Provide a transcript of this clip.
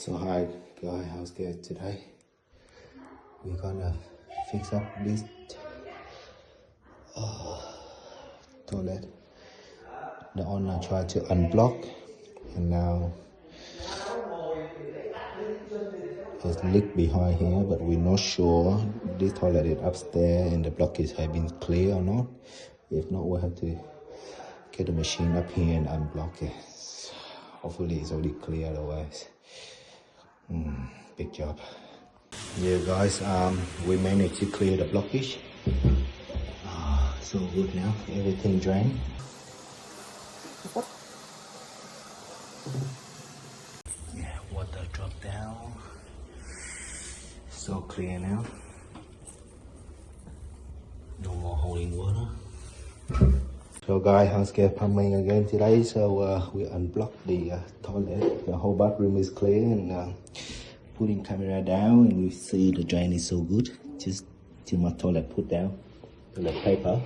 So hi guys, Housecare. Today we're gonna fix up this toilet. The owner tried to unblock and now there's leak behind here, but we're not sure this toilet is upstairs and the blockage has been clear or not. If not, we'll have to get the machine up here and unblock it. Hopefully it's already clear otherwise. Big job. Yeah guys, we managed to clear the blockage. So good now, everything drained. Yeah, water drop down. So clear now. No more holding water. So guys, Housecare plumbing again today. So we unblocked the toilet. The whole bathroom is clear and putting camera down and we see the drain is so good. Just till my toilet put down, toilet paper.